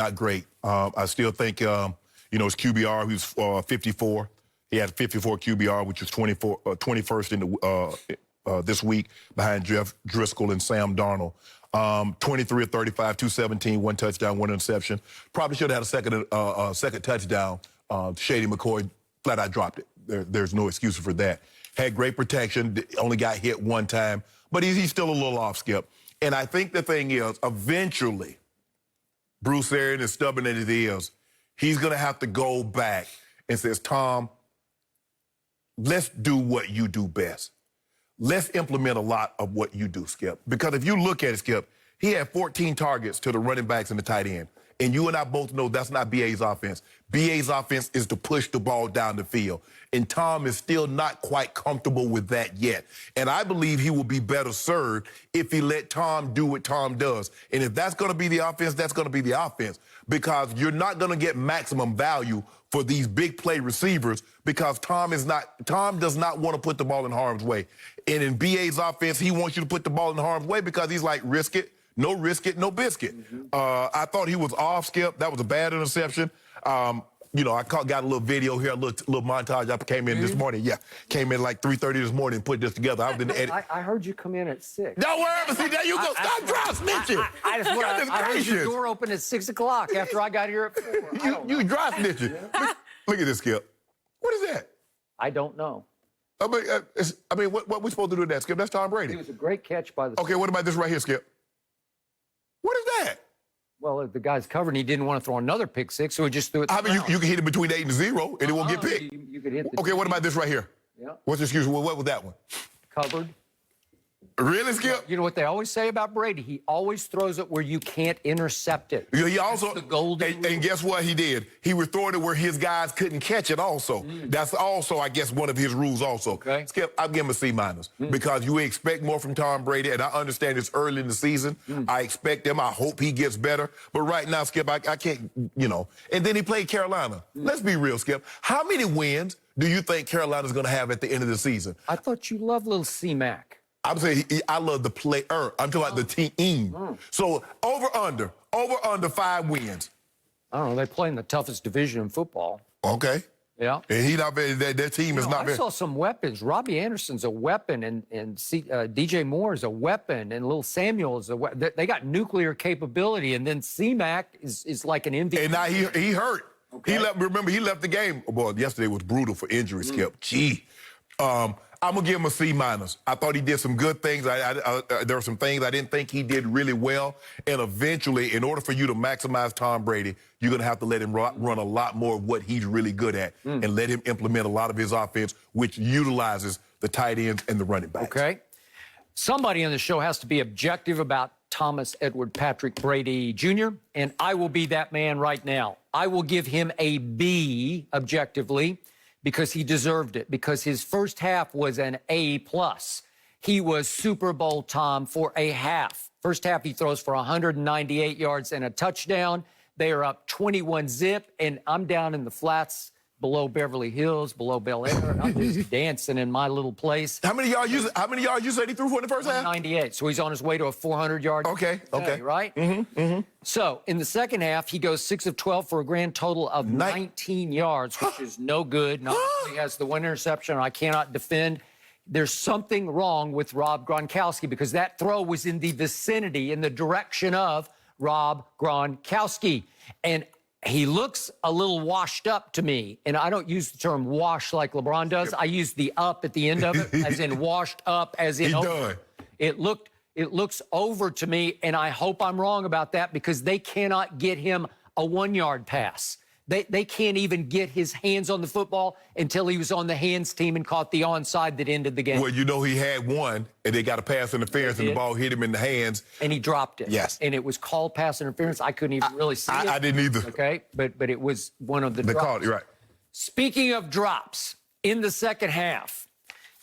Not great. I still think, his QBR, he was 54. He had 54 QBR, which was 21st in the this week behind Jeff Driscoll and Sam Darnold. 23 of 35, 217, one touchdown, one interception. Probably should have had a second touchdown. Shady McCoy flat out dropped it. There's no excuse for that. Had great protection, only got hit one time, but he's still a little off, Skip. And I think the thing is, eventually, Bruce Arians, as stubborn as it is, he's going to have to go back and says, Tom, let's do what you do best. Let's implement a lot of what you do, Skip. Because if you look at it, Skip, he had 14 targets to the running backs and the tight end. And you and I both know that's not BA's offense. BA's offense is to push the ball down the field. And Tom is still not quite comfortable with that yet. And I believe he will be better served if he let Tom do what Tom does. And if that's going to be the offense, that's going to be the offense. Because you're not going to get maximum value for these big play receivers because Tom does not want to put the ball in harm's way. And in BA's offense, he wants you to put the ball in harm's way because he's like, risk it, no biscuit. I thought he was off, Skip. That was a bad interception. I got a little video here, a little montage. I came in this morning. Yeah, came in like 3:30 this morning and put this together. I was in the edit. I heard you come in at 6. Don't worry, but see, there you go. Stop drop snitching. I heard your door open at 6 o'clock after I got here at 4. You drop snitching. Look at this, Skip. What is that? I don't know. What we supposed to do with that, Skip? That's Tom Brady. It was a great catch by the... Okay, what about this right here, Skip? What is that? Well, the guy's covered and he didn't want to throw another pick six, so he just threw it. You can hit it between 8 and 0, and it won't get picked. You could hit the... Okay, what about this right here? Yeah. What's the excuse? What was that one? Covered. Really, Skip? You know what they always say about Brady? He always throws it where you can't intercept it. He also, the golden and guess what he did? He was throwing it where his guys couldn't catch it also. That's also, I guess, one of his rules also. Okay. Skip, I'll give him a C- because you expect more from Tom Brady, and I understand it's early in the season. I expect him. I hope he gets better. But right now, Skip, I can't, And then he played Carolina. Let's be real, Skip. How many wins do you think Carolina's going to have at the end of the season? I thought you loved little C-Mac. I'm saying I love the player. I'm talking about the team. So over under 5 wins. I don't know. They play in the toughest division in football. Okay. Yeah. And he not very. Their team is not very. I saw some weapons. Robbie Anderson's a weapon, and DJ Moore is a weapon, and Lil Samuel is a weapon. They got nuclear capability, and then C-Mac is like an MVP. And now he hurt. Okay. Remember, he left the game. Boy, yesterday was brutal for injury, Skip. Gee. I'm going to give him a C-. I thought he did some good things. There were some things I didn't think he did really well. And eventually, in order for you to maximize Tom Brady, you're going to have to let him run a lot more of what he's really good at and let him implement a lot of his offense, which utilizes the tight ends and the running backs. Okay. Somebody on the show has to be objective about Thomas Edward Patrick Brady Jr., and I will be that man right now. I will give him a B objectively, because he deserved it, because his first half was an A+. He was Super Bowl Tom for a half. First half, he throws for 198 yards and a touchdown. They are up 21-0, and I'm down in the flats below Beverly Hills, below Bel Air. I'm just dancing in my little place. How many yards you said he threw for in the first half? 98. So he's on his way to a 400-yard Okay. day, right? So in the second half, he goes 6 of 12 for a grand total of 19 yards, which is no good. Not only has the one interception I cannot defend. There's something wrong with Rob Gronkowski, because that throw was in the vicinity, in the direction of Rob Gronkowski. And he looks a little washed up to me, and I don't use the term wash like LeBron does. I use the up at the end of it, as in washed up, as in over. It looks over to me, and I hope I'm wrong about that, because they cannot get him a 1-yard pass. They can't even get his hands on the football until he was on the hands team and caught the onside that ended the game. Well, he had one, and they got a pass interference, and the ball hit him in the hands. And he dropped it. Yes. And it was called pass interference. I couldn't even really see it. I didn't either. Okay, but it was one of the drops. Called, you're right. Speaking of drops, in the second half,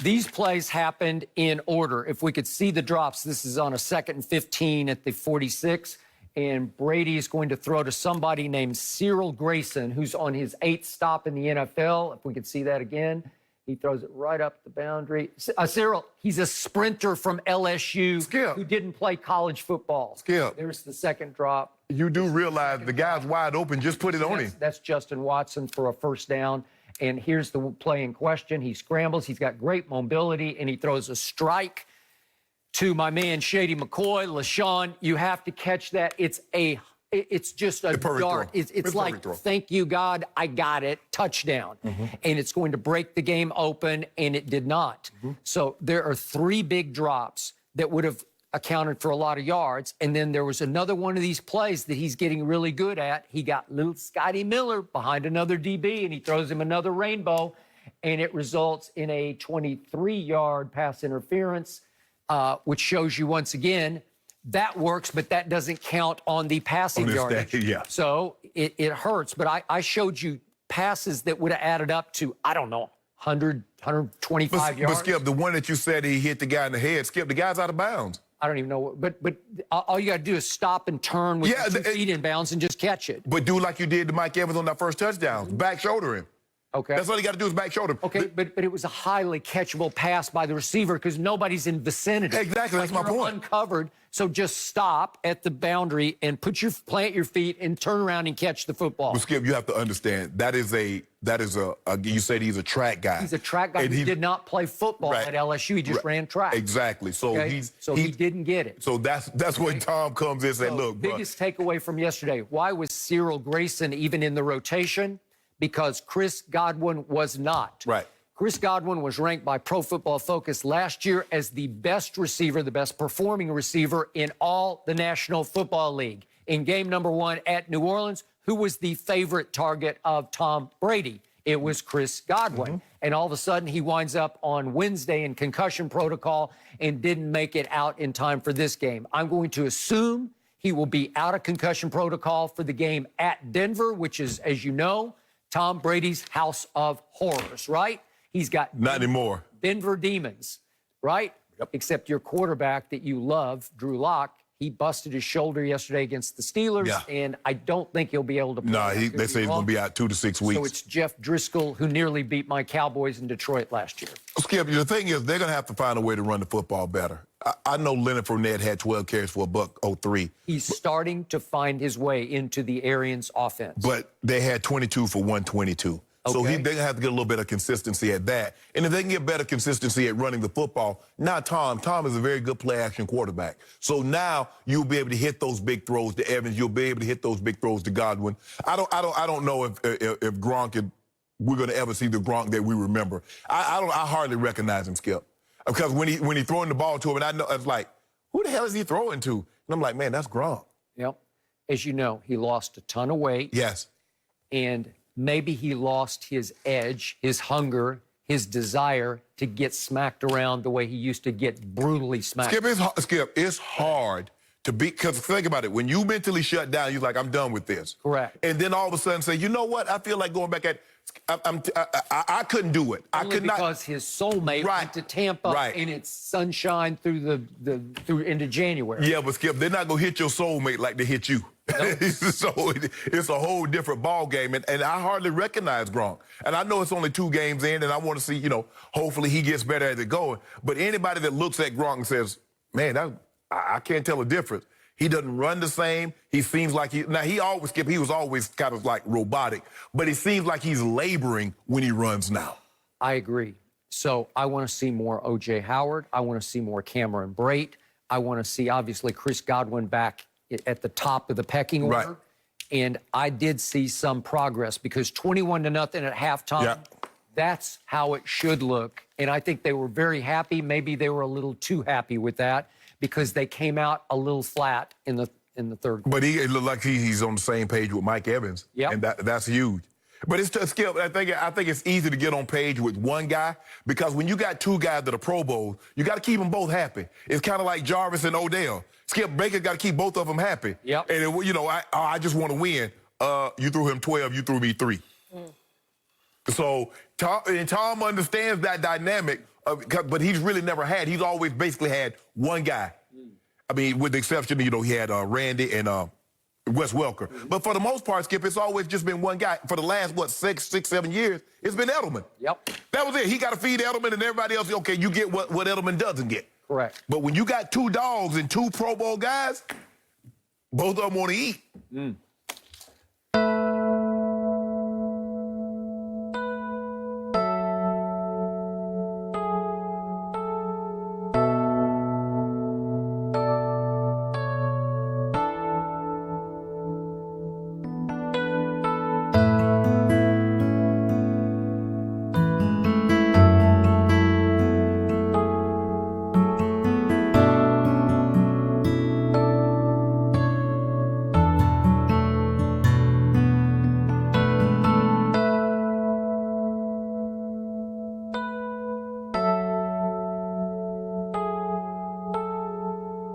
these plays happened in order. If we could see the drops, this is on a 2nd and 15 at the 46. And Brady is going to throw to somebody named Cyril Grayson, who's on his 8th stop in the NFL. If we could see that again. He throws it right up the boundary. Cyril, he's a sprinter from LSU who didn't play college football. Skip. There's the second drop. You do realize the guy's wide open. Just put it on him. That's Justin Watson for a first down. And here's the play in question. He scrambles. He's got great mobility, and he throws a strike to my man Shady McCoy. LaShawn, you have to catch that. It's just a dart. It's like, thank you, God, I got it. Touchdown. And it's going to break the game open, and it did not. So there are 3 big drops that would have accounted for a lot of yards. And then there was another one of these plays that he's getting really good at. He got little Scotty Miller behind another DB, and he throws him another rainbow, and it results in a 23-yard pass interference, which shows you once again that works, but that doesn't count on the passing yardage. Yeah. So it hurts. But I showed you passes that would have added up to, I don't know, 100, 125 yards. But Skip, the one that you said he hit the guy in the head, Skip, the guy's out of bounds. I don't even know. But all you got to do is stop and turn with your 2 feet in bounds and just catch it. But do like you did to Mike Evans on that first touchdown. Back shoulder him. Okay. That's all you got to do is back shoulder him. Okay, but it was a highly catchable pass by the receiver because nobody's in vicinity. Exactly, that's my point. Uncovered, so just stop at the boundary and plant your feet and turn around and catch the football. But Skip, you have to understand that is a you said he's a track guy. He's a track guy. He did not play football at LSU. He just ran track. Exactly. So he didn't get it. So that's when Tom comes in and said, "Look, biggest takeaway from yesterday: why was Cyril Grayson even in the rotation? Because Chris Godwin was not. Right. Chris Godwin was ranked by Pro Football Focus last year as the best receiver, the best performing receiver in all the National Football League. In game number 1 at New Orleans, who was the favorite target of Tom Brady? It was Chris Godwin. And all of a sudden, he winds up on Wednesday in concussion protocol and didn't make it out in time for this game. I'm going to assume he will be out of concussion protocol for the game at Denver, which is, as you know, Tom Brady's house of horrors, right? He's got not anymore. Denver Demons, right? Yep. Except your quarterback that you love, Drew Lock, he busted his shoulder yesterday against the Steelers, and I don't think he'll be able to play. No, they say he's going to be out 2 to 6 weeks. So it's Jeff Driscoll, who nearly beat my Cowboys in Detroit last year. Skip, the thing is, they're going to have to find a way to run the football better. I know Leonard Fournette had 12 carries for $103. He's starting to find his way into the Arians offense. But they had 22 for 122. So they're going to have to get a little bit of consistency at that. And if they can get better consistency at running the football, now Tom is a very good play-action quarterback. So now you'll be able to hit those big throws to Evans. You'll be able to hit those big throws to Godwin. I don't know if Gronk, we're going to ever see the Gronk that we remember. I hardly recognize him, Skip. Because when he throwing the ball to him, and I know, it's like, who the hell is he throwing to? And I'm like, man, that's Gronk. Yep. As you know, he lost a ton of weight. Yes. And maybe he lost his edge, his hunger, his desire to get smacked around the way he used to get brutally smacked. Skip, it's hard to be, because think about it. When you mentally shut down, you're like, I'm done with this. Correct. And then all of a sudden say, you know what? I feel like going back at, I couldn't do it. I could not. Because his soulmate went to Tampa and it's sunshine through into January. Yeah, but Skip, they're not going to hit your soulmate like they hit you. Nope. So it's a whole different ball game, and I hardly recognize Gronk. And I know it's only 2 games in, and I want to see, hopefully he gets better as it goes. But anybody that looks at Gronk and says, man, I can't tell a difference. He doesn't run the same. He seems like he was always kind of like robotic, but it seems like he's laboring when he runs now. I agree. So I want to see more O.J. Howard. I want to see more Cameron Brate. I want to see, obviously, Chris Godwin back at the top of the pecking order. Right. And I did see some progress because 21-0 at halftime, that's how it should look. And I think they were very happy. Maybe they were a little too happy with that because they came out a little flat in the third quarter. But it looked like he's on the same page with Mike Evans. Yep. And that's huge. But it's just, Skip, I think it's easy to get on page with one guy because when you got 2 guys that are Pro Bowls, you got to keep them both happy. It's kind of like Jarvis and Odell. Skip, Baker got to keep both of them happy. Yep. And, I just want to win. You threw him 12, you threw me 3. So Tom understands that dynamic, but he's really never had. He's always basically had one guy. I mean, with the exception, he had Randy and Wes Welker. But for the most part, Skip, it's always just been one guy. For the last, 6, 7 years, it's been Edelman. Yep. That was it. He got to feed Edelman, and everybody else, okay, you get what Edelman doesn't get. Correct. But when you got 2 dogs and 2 Pro Bowl guys, Both of them want to eat.